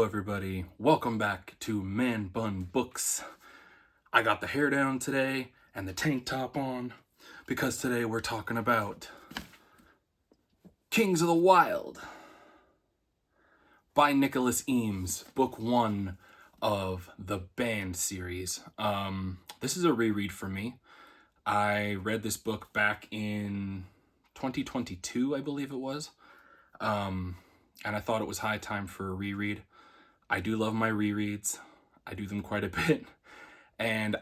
Hello everybody, welcome back to ManBunBooks. I got the hair down today and the tank top on because today we're talking about Kings of the Wyld by Nicholaseames, book 1 of the Band series. This is a reread for me. I read this book back in 2022, I believe it was, and I thought it was high time for a reread. I do love my rereads. I do them quite a bit. And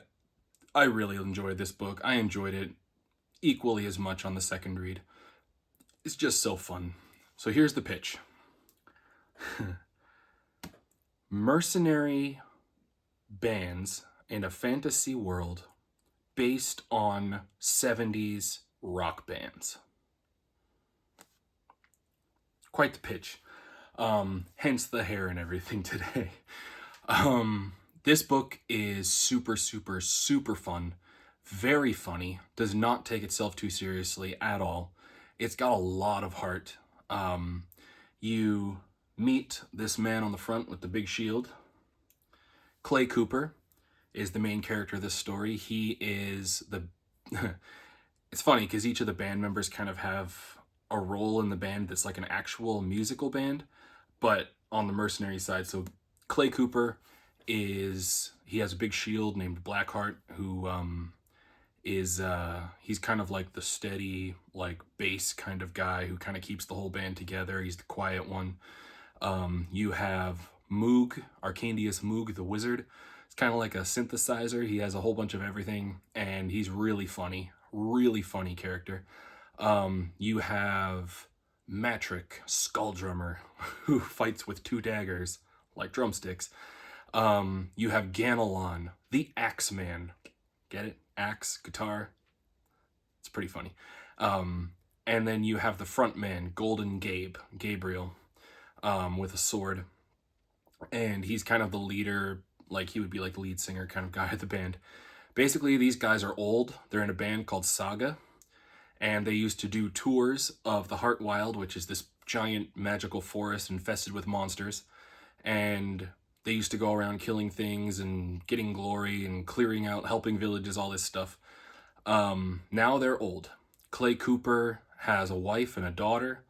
I really enjoyed this book. I enjoyed it equally as much on the second read. It's just so fun. So here's the pitch. Mercenary bands in a fantasy world based on 70s rock bands. Quite the pitch. Hence the hair and everything today. This book is super fun, very funny, does not take itself too seriously at all. It's got a lot of heart. You meet this man on the front with the big shield. Clay Cooper is the main character of this story. He is the... It's funny because each of the band members kind of have a role in the band that's like an actual musical band, but on the mercenary side. So Clay Cooper he has a big shield named Blackheart, who he's kind of like the steady, like bass kind of guy who kind of keeps the whole band together. He's the quiet one. You have Moog, Arcandius Moog, the wizard. It's kind of like a synthesizer. He has a whole bunch of everything, and he's really funny character. You have Matrick, skull drummer, who fights with 2 daggers like drumsticks. You have Ganelon, the axe man. Get it? Axe, guitar. It's pretty funny. And then you have the front man, Golden Gabriel, with a sword. And he's kind of the leader, like he would be like the lead singer kind of guy of the band. Basically, these guys are old. They're in a band called Saga. And they used to do tours of the Wyld, which is this giant magical forest infested with monsters. And they used to go around killing things and getting glory and clearing out, helping villages, all this stuff. Now they're old. Clay Cooper has a wife and a daughter.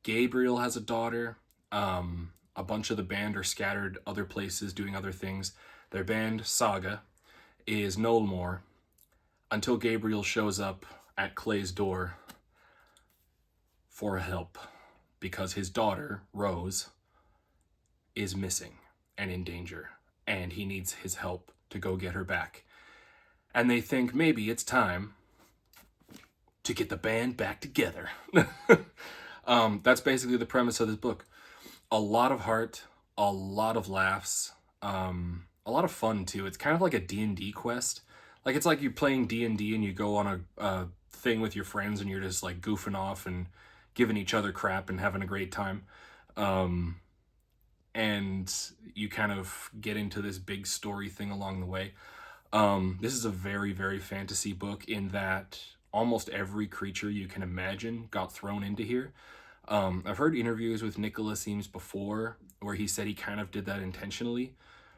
Gabriel has a daughter. A bunch of the band are scattered other places doing other things. Their band, Saga, is no more until Gabriel shows up at Clay's door for help because his daughter, Rose, is missing and in danger, and he needs his help to go get her back. And they think maybe it's time to get the band back together. That's basically the premise of this book. A lot of heart, a lot of laughs, a lot of fun too. It's kind of like a D&D quest. Like, it's like you're playing D&D and you go on a thing with your friends and you're just like goofing off and giving each other crap and having a great time. And you kind of get into this big story thing along the way. This is a very fantasy book in that almost every creature you can imagine got thrown into here. I've heard interviews with Nicholaseames before where he said he kind of did that intentionally,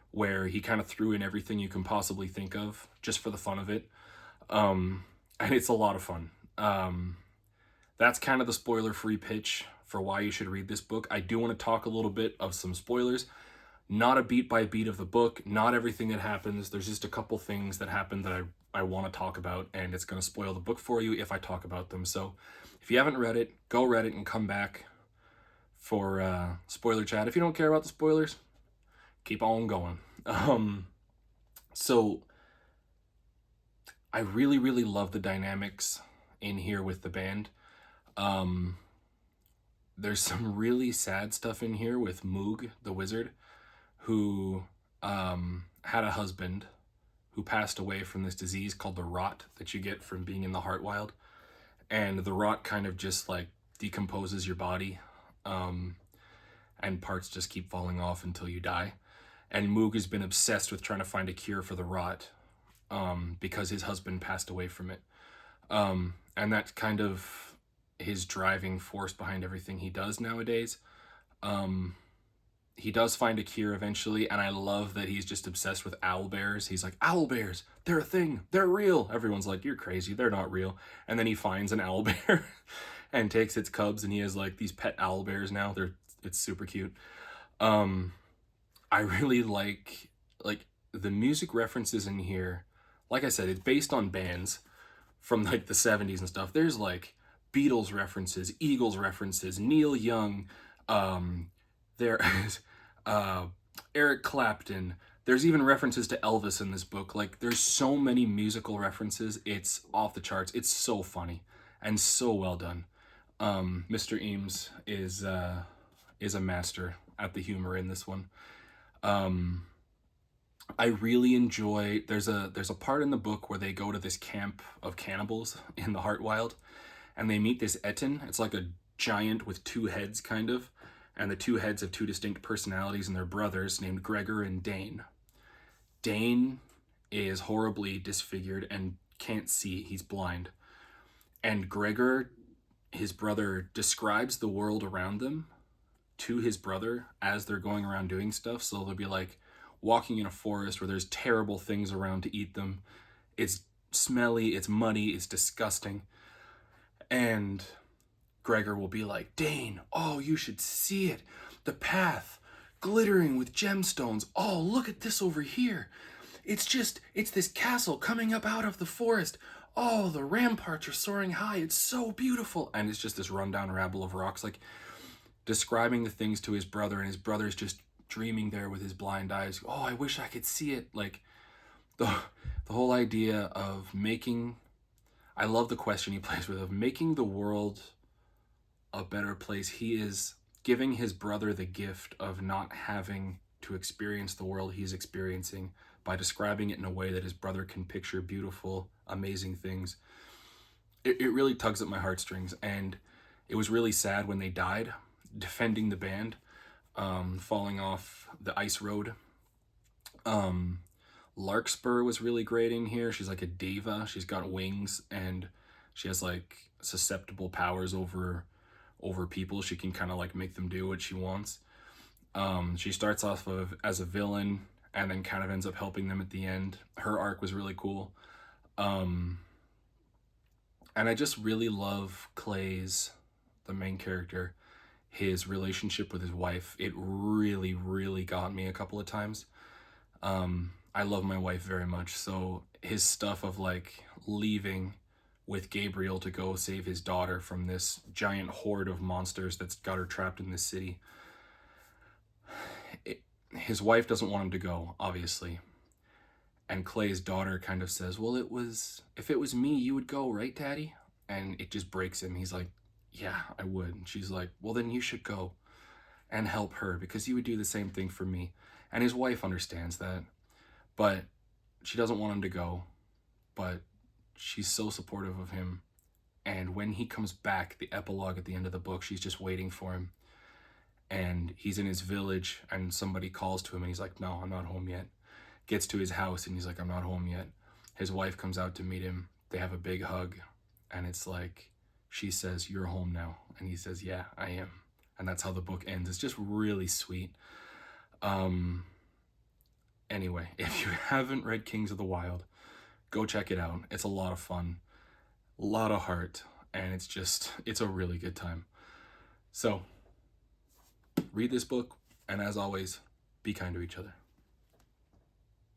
where he kind of threw in everything you can possibly think of just for the fun of it. And it's a lot of fun. That's kind of the spoiler-free pitch for why you should read this book. I do want to talk a little bit of some spoilers. Not a beat by beat of the book, not everything that happens. There's just a couple things that happen that I want to talk about, and it's going to spoil the book for you if I talk about them. So if you haven't read it, go read it and come back for spoiler chat. If you don't care about the spoilers, keep on going. So I really love the dynamics in here with the band. There's some really sad stuff in here with Moog, the wizard, who had a husband who passed away from this disease called the rot that you get from being in the Wyld. And the rot kind of just like decomposes your body, and parts just keep falling off until you die. And Moog has been obsessed with trying to find a cure for the rot, because his husband passed away from it. And that's kind of his driving force behind everything he does nowadays. he does find a cure eventually, and I love that he's just obsessed with owl bears. He's like, owl bears, they're a thing, they're real. Everyone's like, you're crazy, they're not real. And then he finds an owl bear and takes its cubs, and he has like these pet owl bears now. It's super cute. I really like the music references in here. Like I said, it's based on bands from like the 70s and stuff. There's like Beatles references, Eagles references, Neil Young, there is Eric Clapton. There's even references to Elvis in this book. Like, there's so many musical references. It's off the charts. It's so funny and so well done. Mr. Eames is a master at the humor in this one. I really enjoy, there's a part in the book where they go to this camp of cannibals in the Wyld, and they meet this Etten. It's like a giant with two heads, kind of, and the two heads have two distinct personalities, and they're brothers named Gregor and Dane. Dane is horribly disfigured and can't see. He's blind. And Gregor, his brother, describes the world around them to his brother as they're going around doing stuff. So they'll be like walking in a forest where there's terrible things around to eat them. It's smelly, it's muddy, it's disgusting. And Gregor will be like, Dane, oh, you should see it. The path, glittering with gemstones. Oh, look at this over here. It's this castle coming up out of the forest. Oh, the ramparts are soaring high. It's so beautiful. And it's just this rundown rabble of rocks, like describing the things to his brother, and his brother's just dreaming there with his blind eyes. Oh, I wish I could see it. Like the whole idea of making, I love the question he plays with, of making the world a better place. He is giving his brother the gift of not having to experience the world he's experiencing by describing it in a way that his brother can picture beautiful, amazing things. It really tugs at my heartstrings, and it was really sad when they died defending the band, falling off the ice road. Larkspur was really great in here. She's like a diva. She's got wings, and she has like susceptible powers over people. She can kind of like make them do what she wants. She starts off as a villain and then kind of ends up helping them at the end. Her arc was really cool. And I just really love Clay's, the main character, his relationship with his wife. It really, really got me a couple of times. I love my wife very much, so his stuff of like leaving with Gabriel to go save his daughter from this giant horde of monsters that's got her trapped in this city. His wife doesn't want him to go, obviously. And Clay's daughter kind of says, well, if it was me, you would go, right, Daddy? And it just breaks him. He's like, yeah, I would. And she's like, well, then you should go and help her, because you would do the same thing for me. And his wife understands that, but she doesn't want him to go, but she's so supportive of him. And when he comes back, the epilogue at the end of the book, she's just waiting for him. And he's in his village, and somebody calls to him, and he's like, no, I'm not home yet. Gets to his house, and he's like, I'm not home yet. His wife comes out to meet him. They have a big hug, and it's like, she says, you're home now. And he says, yeah, I am. And that's how the book ends. It's just really sweet. Anyway, if you haven't read Kingsofthewyld, go check it out. It's a lot of fun, a lot of heart, and it's a really good time. So, read this book, and as always, be kind to each other.